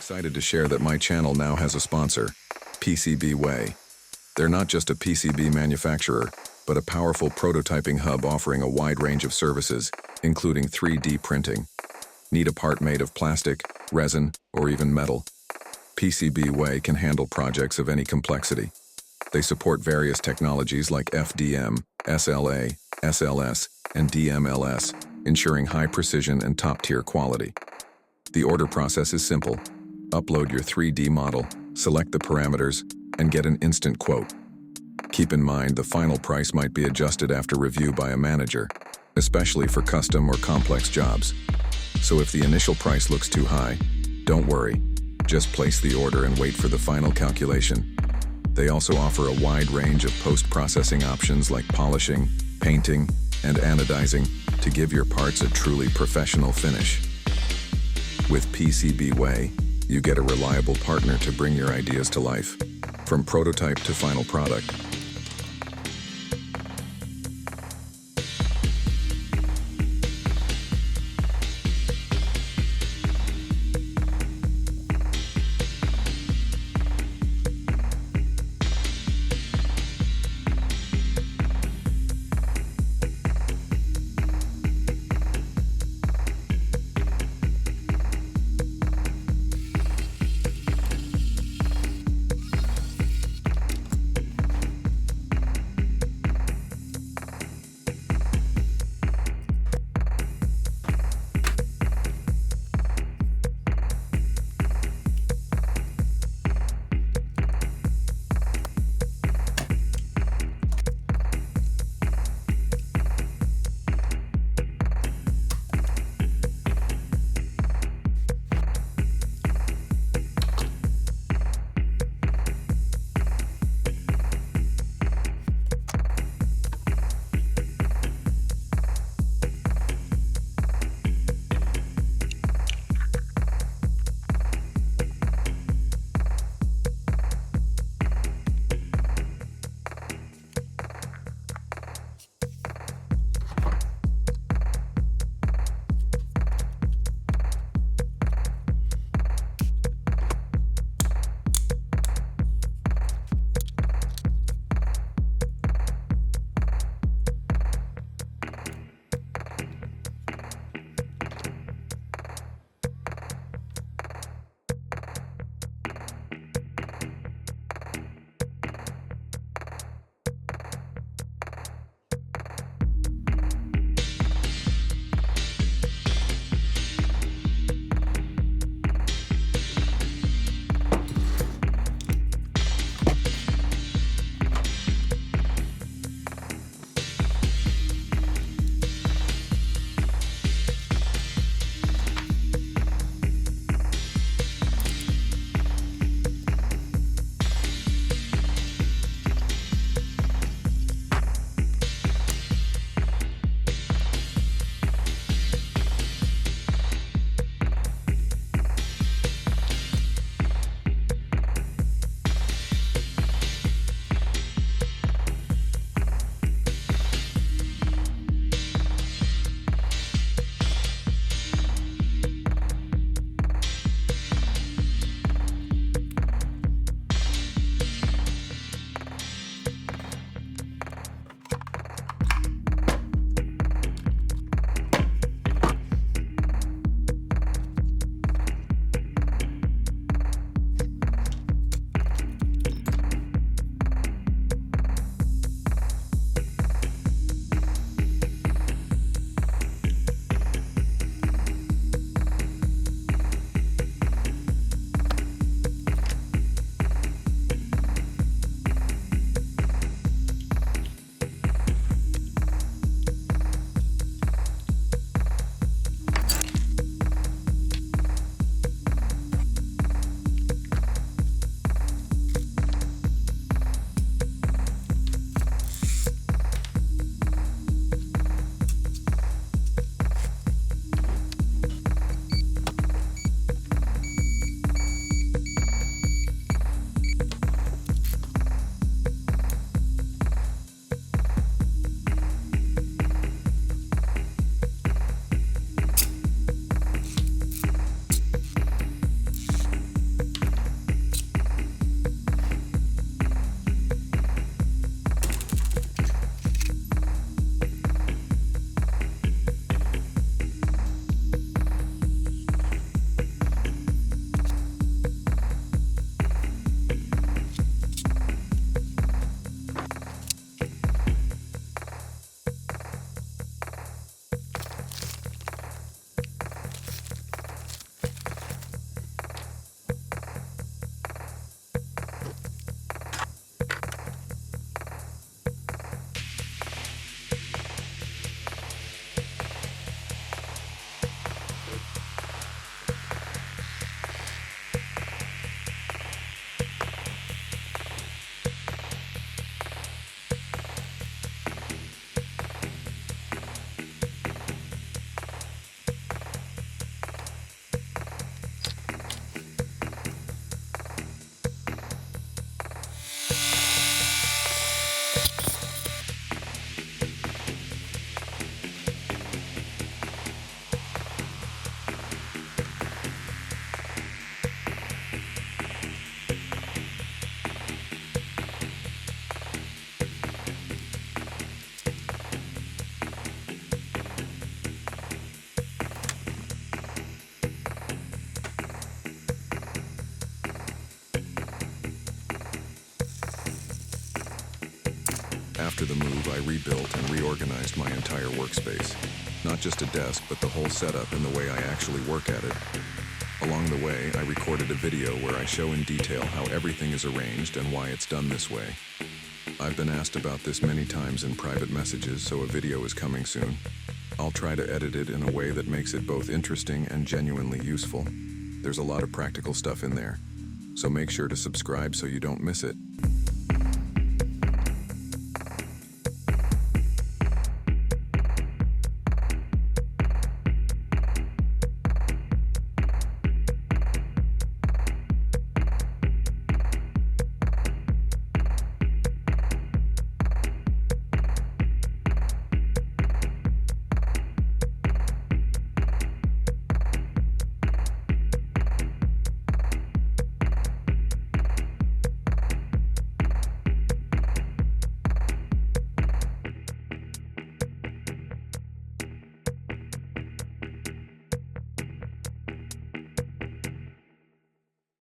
excited to share that my channel now has a sponsor, PCBWay. They're not just a PCB manufacturer, but a powerful prototyping hub offering a wide range of services, including 3D printing. Need a part made of plastic, resin, or even metal? PCBWay can handle projects of any complexity. They support various technologies like FDM, SLA, SLS, and DMLS, ensuring high precision and top-tier quality. The order process is simple. Upload your 3D model, select the parameters, and get an instant quote. Keep in mind the final price might be adjusted after review by a manager, especially for custom or complex jobs. So if the initial price looks too high, don't worry. Just place the order and wait for the final calculation. They also offer a wide range of post-processing options like polishing, painting, and anodizing to give your parts a truly professional finish. With PCBWay, you get a reliable partner to bring your ideas to life, from prototype to final product. After the move, I rebuilt and reorganized my entire workspace. Not just a desk, but the whole setup and the way I actually work at it. Along the way, I recorded a video where I show in detail how everything is arranged and why it's done this way. I've been asked about this many times in private messages, so a video is coming soon. I'll try to edit it in a way that makes it both interesting and genuinely useful. There's a lot of practical stuff in there, so make sure to subscribe so you don't miss it.